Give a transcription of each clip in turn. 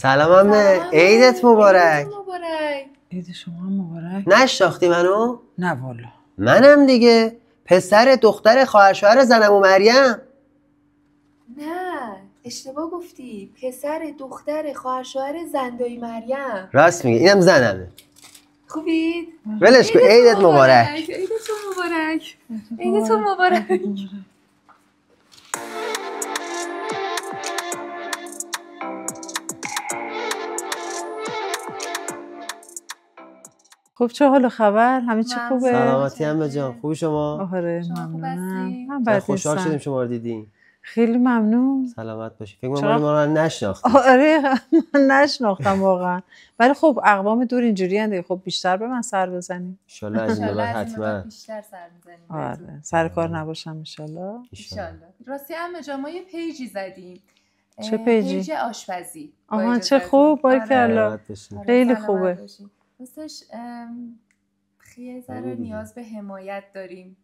سلام عمه، عیدت مبارک. عید شما مبارک. نشناختی منو؟ نه والا. منم دیگه، پسر دختر خواهر شوهر زنم و مریم. نه اشتباه گفتی، پسر دختر خواهر شوهر زندایی مریم. راست میگه، اینم زنمه. خوبید؟ ولش کن، عیدت مبارک. عیدتون مبارک. عیدتون مبارک. خب چه حال و خبر؟ همه چی خوبه؟ سلامتی عمه جان، خوبی شما؟ آره ممنونم. من بعد خوشحال شدیم شما رو دیدیم. خیلی ممنون. سلامت باشی. فکر کنم ما رو نشناختی. آره من نشناختم واقعا. ولی خب اقوام دور اینجوری انده، خب بیشتر به من سر بزنیم. ان شاء الله از این بعد حتما بیشتر سر می‌زنیم. آره سر کار نباشم ان شاء الله. ان شاء الله. راستی عمه جان ما یه پیجی زدیم. چه پیجی؟ پیج آشپزی. آها چه خوب، باریکلا. خیلی خوبه. راستش یه ذره نیاز به حمایت داریم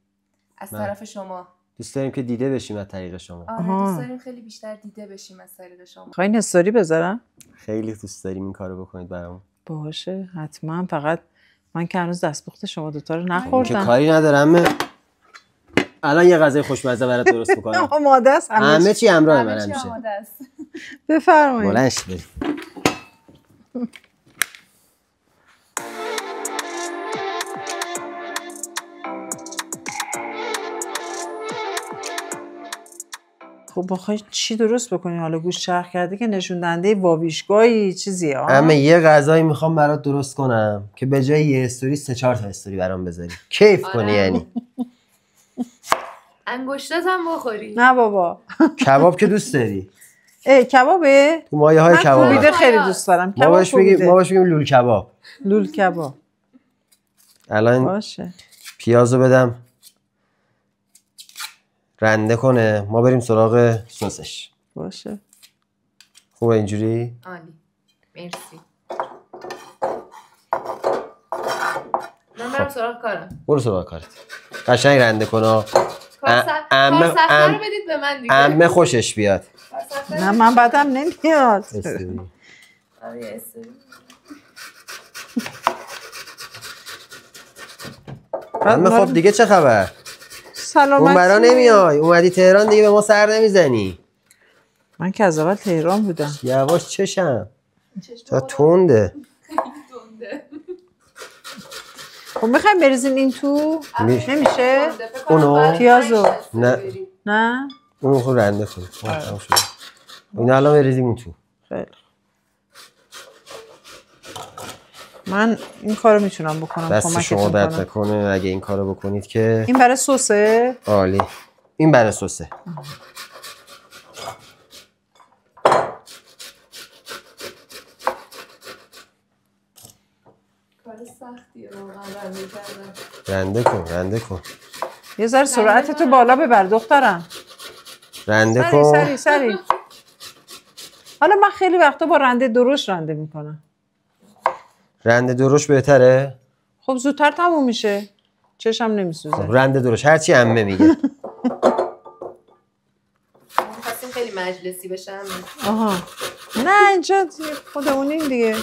از طرف شما. دوست داریم که دیده بشیم از طریق شما. آره دوست داریم خیلی بیشتر دیده بشیم از طریق شما. خواهین استوری بذارم؟ خیلی دوست داریم این کارو بکنید برامون. باشه حتما. فقط من که هنوز دستپخت شما دوتا رو نخوردم. که کاری ندارم. الان یه غذای خوشمزه برات درست می‌کنم. آماده است. همه چی همراه من همیشه. بفرمایید. بلند شید. خب بخوای چی درست بکنی؟ حالا گوش چرخ کرده که نشون دهنده واویشگاهی چیزیه. اما یه غذایی میخوام برات درست کنم که به جای یه استوری 3-4 تا استوری برام بذاری. کیف کنی یعنی. انگشتات هم بخوری. نه بابا. کباب که دوست داری؟ کبابه؟ تو مایه‌های کباب. من کوبیده خیلی دوست دارم. ما باش میگیم لول کباب. لول کباب. الان باشه. پیازو بدم رنده کنه، ما بریم سراغ سسش. باشه. خوبه اینجوری؟ عالی. مرسی. من برم سراغ کارم. برو سراغ کارت. قشنگ رنده کن. عمه رو بدید به من دیگه. عمه خوشش بیاد. نه من بدم نمیاد. عمه خب دیگه چه خبر؟ سلامتی. اون برا نمیای، اومدی تهران دیگه به ما سر نمیزنی. من که از اول تهران بودم. یواش چشم تا تنده. خب میخوایم بریزیم این تو؟ نمیشه؟ اونو؟ پیازو؟ نه اونو خود رنده کنیم. اونو الان بریزیم اون تو. خیلی من این کارو میتونم بکنم. دست شما درد نکنه اگه این کارو بکنید که. این برای سسه؟ عالی. این برای سسه. کار سختیه واقعا رنده کردن. رنده کن. یه ذره سرعتتو بالا ببر دخترم. رنده کن. سری. حالا من خیلی وقتا با رنده درشت رنده میکنم. رنده درشت بهتره؟ خب زودتر تموم میشه. چشم نمیسوزه. خب رنده درشت هرچی عمه میگه. می‌خواستیم خیلی مجلسی بشم. آها. نه اینجا خودمونیم دیگه.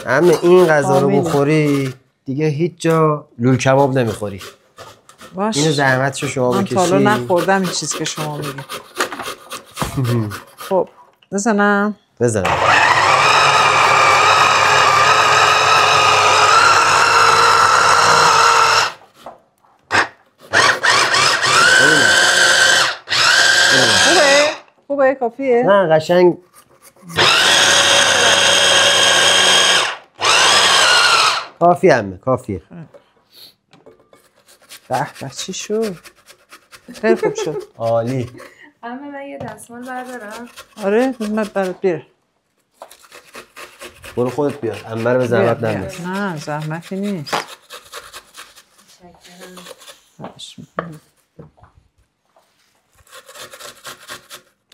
عمه این غذا رو بخوری دیگه هیچ جا لول کباب نمیخوری. باش. اینو زحمتشو شما بکشی. من تا حالا نخوردم این چیز که شما میگی. خب بزنم. خوبه کافیه؟ نه قشنگ کافیه عمه کافیه. به چی شد؟ خیلی خوب شد. عالی. عمه من یه دستمال بردارم. آره من برات بیار. برو خودت بیار. عمه رو به زحمت ننداز. نه زحمتی نیست.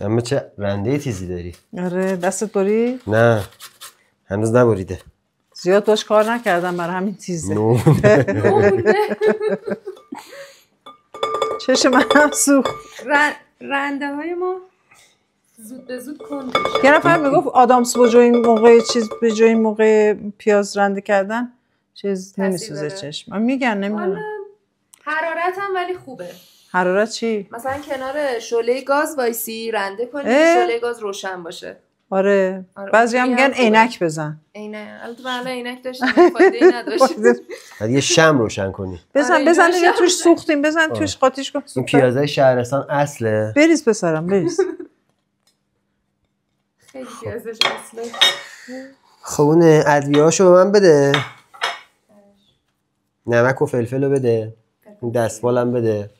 عمه چه رنده تیزی داری. آره دستت برید؟ نه هنوز نبریده. زیاد باش کار نکردم برای همین تیزه. چشم من هم سوخت. رنده های ما زود به زود کن. یه نفر میگفت آدامس با جای این موقع چیز به جای این موقع پیاز رنده کردن چیز نمیسوزه چشم. میگن نمیدونم. حرارت هم ولی خوبه. حرارت چی؟ مثلا کنار شعله گاز وایسی رنده کنی شعله گاز روشن باشه. آره. بعضی هم میگن عینک بزن. عینک. البته من عینک داشتم فایده نداشت. بعد یه شمع روشن کنی. بزن دیگه توش سوختیم بزن توش قاطیش کن. این پیازای شهرستان اصله. بریز پسرم بریز. خیلی پیازش اصله. خب اون ادویه‌هاشو به من بده. نمک و فلفل رو بده. این دستمالم بده.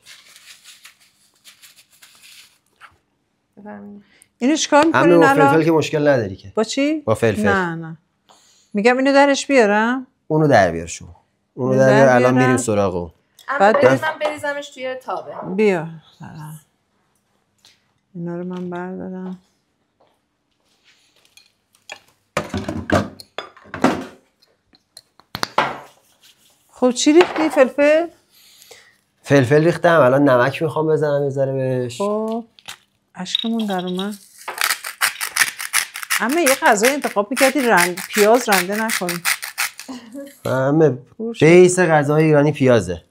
اینو چیکار می‌کنین الان؟ الان؟ فلفل که مشکل نداری که. با چی؟ با فلفل. نه. میگم اینو درش بیارم. اونو در بیار شما. اونو در بیار الان میریم سراغ اون. بعد من بریزمش توی تابه. بیا. اینا رو من بردارم. خب چی ریختی فلفل؟ فلفل ریختم الان نمک میخوام بزنم یه ذره بهش. خب اشکمون در اومد. اما یه غذای انتخاب میکردی پیاز رنده نکنی. همه بیس غذای ایرانی پیازه.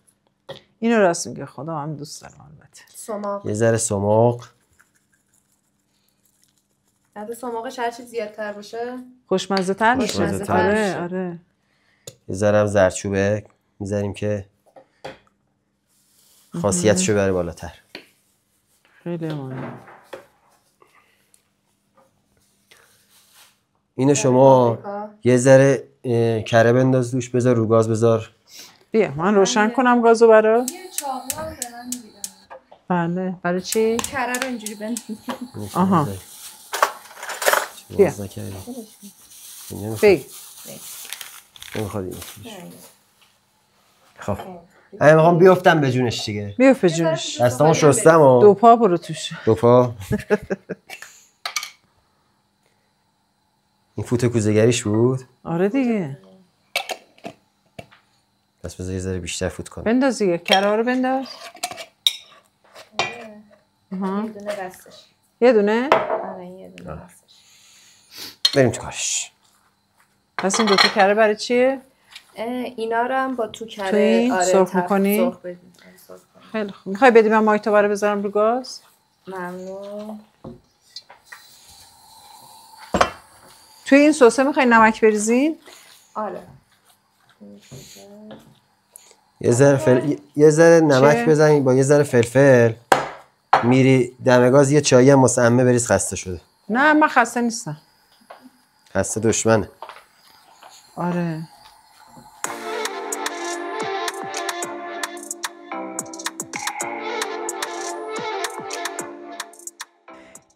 اینو راست میگه خدا هم دوست دارم البته. سماق. یه ذره سماق. بعد سماقش هر چی زیادتر باشه خوشمزه تر میشه. آره. یه ذره هم زردچوبه میذاریم که خاصیتشو بره بالاتر. خیلی مهمه. اینو شما یه ذره کره بنداز دوش بذار رو گاز بذار. بیا من روشن کنم گازو برات. یه چاقو هم به من میدن. بله. برای چی؟ کره رو اینجوری بنداز. آها. بیا. بگی. نمیخواد این. خب. اگه میخوام بیافتم به جونش دیگه. بیافت به جونش. دستامو شستم و 2 پا برو توش. 2 پا. این فوت کوزه‌گریش بود؟ آره دیگه. پس بذار یه ذره بیشتر فوت کنم. بنداز دیگه. کره رو بنداز. یه دونه بستش. یه دونه؟ آره یه دونه بستش. بریم تو کارش. پس این 2 تا کره برای چیه؟ اینا رو هم با تو کره سرخ می‌کنی؟ سرخ بدیم. خیلی خوب. می‌خوای بدی من مایتابه رو بذارم رو گاز؟ ممنون. توی این سسه می‌خوای نمک بریزین؟ آره. یه ذره نمک بزنی با یه ذره فلفل. میری دم گاز یه چایی هم واسه عمه بریز خسته شده. نه من خسته نیستم. خسته دشمنه. آره.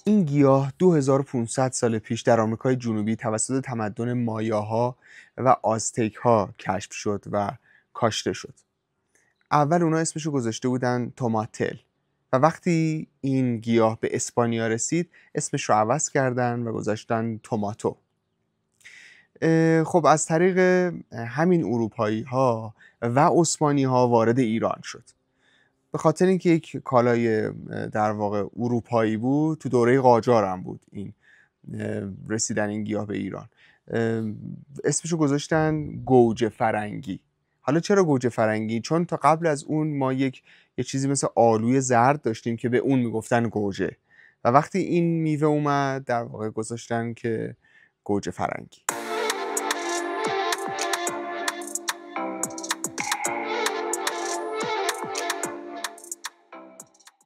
این گیاه 2500 سال پیش در آمریکای جنوبی توسط تمدن مایاها و آزتک‌ها کشف شد و کاشته شد. اول اونا اسمشو گذاشته بودن توماتل و وقتی این گیاه به اسپانیا رسید اسمش رو عوض کردن و گذاشتن توماتو. خب از طریق همین اروپایی ها و عثمانی ها وارد ایران شد. به خاطر اینکه یک کالای در واقع اروپایی بود، تو دوره قاجار هم بود این رسیدن این گیاه به ایران. اسمشو گذاشتن گوجه فرنگی. حالا چرا گوجه فرنگی؟ چون تا قبل از اون ما یه چیزی مثل آلوی زرد داشتیم که به اون میگفتن گوجه و وقتی این میوه اومد در واقع گذاشتن که گوجه فرنگی.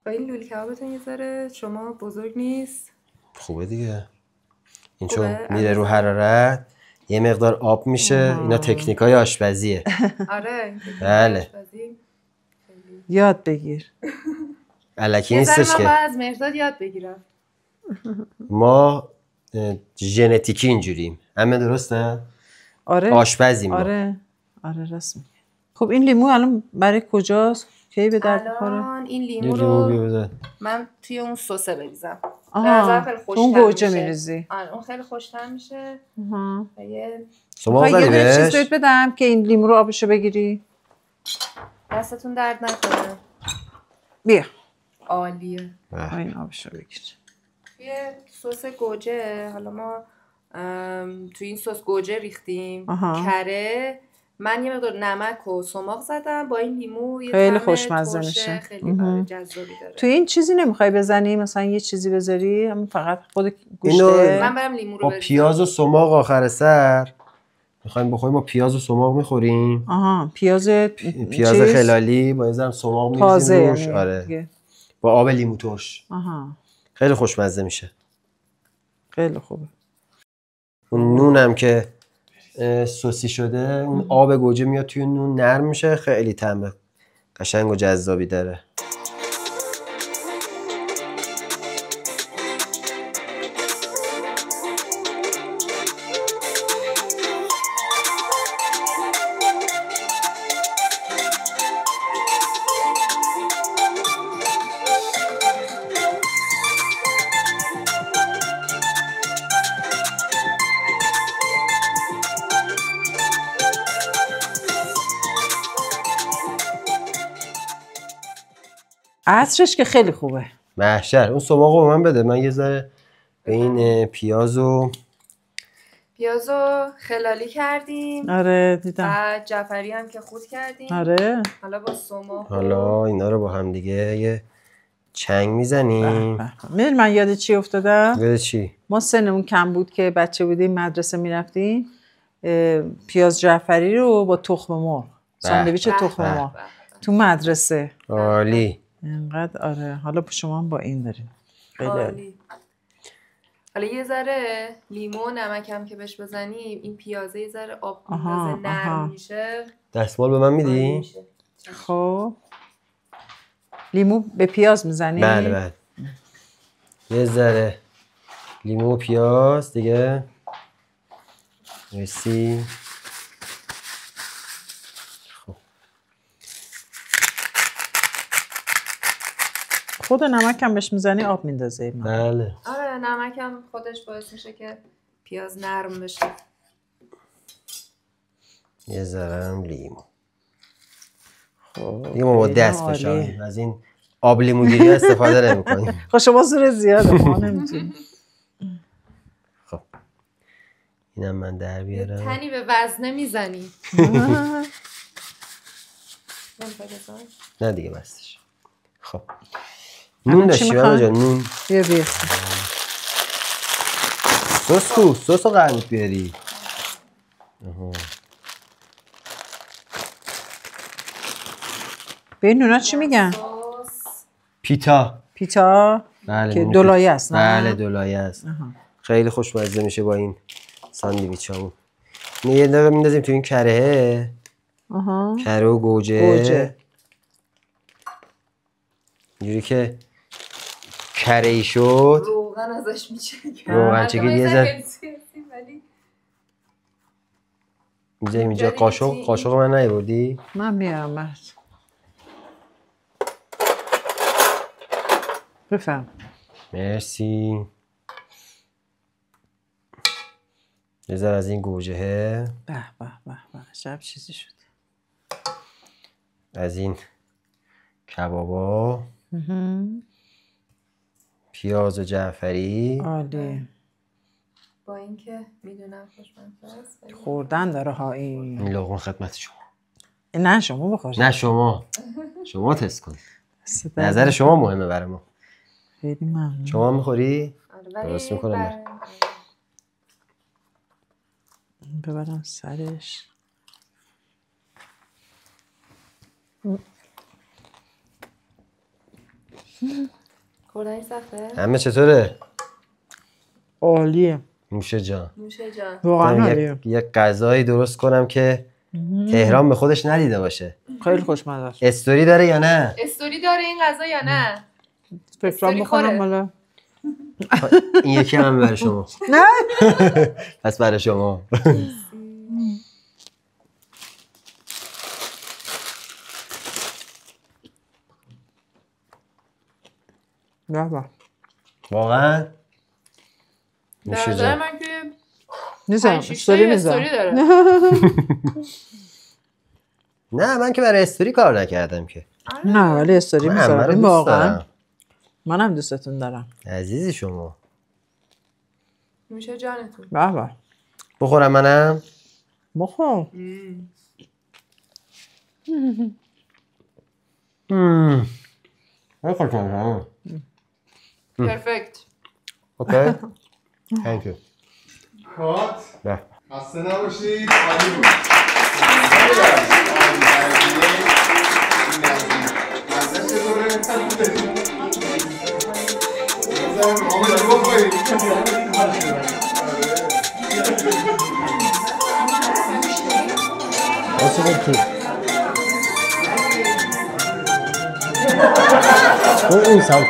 با این لوله کبابتون یه ذره شما بزرگ نیست؟ خوبه دیگه. این چون میره رو حرارت یه مقدار آب میشه. اینا تکنیکای آشپزیه. آره. بله. یاد بگیر. الکی نیستش که. من از مهرداد یاد بگیرم. ما ژنتیکی اینجوریم. همه درسته؟ آره. آشپزیم. آره راست میگه. خب این لیمو الان برای کجاست؟ کی به درد می‌خوره؟ الان این لیمو رو من توی اون سسه بریزم. اون گوجه میریزی. آره اون خیلی خوش‌تر میشه. شما یه دونه چیز بهت بدم که این لیمو رو آبشو بگیری؟ دستتون درد نکنه. بیا. عالیه. این آبشو بگیر. توی سس گوجه حالا ما توی این سس گوجه ریختیم، کره، من یه مقدار نمک و سماق زدم با این لیمو، یه خیلی طعم خوشمزه ترشه، میشه. خیلی جذابی داره. تو این چیزی نمیخوای بزنی مثلا یه چیزی بذاری همین فقط خود گوشت؟ من برم لیمو رو با پیاز و سماق آخر سر میخوایم بخوریم، با پیاز و سماق میخوریم. پیاز خلالی با یه ذره سماق می‌ریزیم روش. آره با آب لیمو ترش. خیلی خوشمزه میشه. خیلی خوبه. اون نونم که سوسی شده، اون آب گوجه میاد توی نون نرم میشه، خیلی طعم قشنگ و جذابی داره. عطرش که خیلی خوبه. محشر. اون سماقو به من بده، من یه ذره به این پیازو خلالی کردیم. آره دیدم. بعد جعفری هم که خورد کردیم. آره. حالا با سماق حالا اینا رو با هم دیگه یه چنگ میزنیم. میدونی من یاد چی افتادم؟ یاد چی؟ ما سنمون کم بود که بچه بودیم مدرسه میرفتیم، پیاز جعفری رو با تخم مرغ، ساندویچ تخم مرغ تو مدرسه. عالی. اینقدر. آره حالا شما هم با این داریم. خیلی عالی. حالا یه ذره لیمو و نمک هم که بهش بزنیم، این پیازه یه ذره آب میندازه، نرم میشه. دستمال به من میدی؟ خب لیمو به پیاز میزنی؟ بله. یه ذره لیمو و پیاز دیگه. مرسی. خود نمک هم بهش میزنی آب میندازه. بله. آره نمک هم خودش باعث میشه که پیاز نرم بشه. یه ذره هم لیمو. دیگه ما با دست فشاریم، از این آب لیموگیری استفاده نمی‌کنیم. خب شما زور زیاده، ما نمی‌تونیم. خب اینم من در بیارم. تنی به وزنه میزنی. نه دیگه بستش. خب نون داشتیم آنجا، نون بیا بیرسیم. سس رو قرمید بیاری. به این نونا چی میگن؟ پیتا. بله. که دولایه است. بله دولایه است. خیلی خوشمزه میشه با این ساندویچامون. یه دقیقه میندازیم تو این کرهه. کره و گوجه. اینجوری که کره ای شد روغن ازش میچکن. روغن چکید یه ذره میذاریم اینجا. قاشق من نیاوردی؟ من میارم برد. بفهم. مرسی. یه ذره از این گوجهه. به شب چیزی شد. از این کبابا. پیاز و جعفری. عالی. با اینکه میدونم خوشمزه است خوردن داره ها این لقمه خدمت شما. نه شما بخور. نه شما تست کن. نظر شما مهمه برای ما. خیلی ممنون. شما میخوری؟ درست میکنم. ببرم سرش. خوردنی سخته؟ همه چطوره؟ عالیه. نوشه جان. واقعا عالیه. یه غذایی درست کنم که تهران به خودش ندیده باشه. خیلی خوشمزه است. استوری داره یا نه؟ استوری داره این غذا یا نه؟ فکرام بکنم حالا. این یکی هم برای شما. نه. پس برای شما. نه واقعا؟ نظر من که نیستم استوری داره. نه من که برای استوری کار نکردم که. نه ولی استوری میذارم واقعا. دارم. منم دوستتون دارم. عزیزی شما. میشه جانتون. به. بخورم منم؟ بخور. پرفکت. اوکی. Thank you. کات. نه. خسته نباشید. عالی بود. اون سمت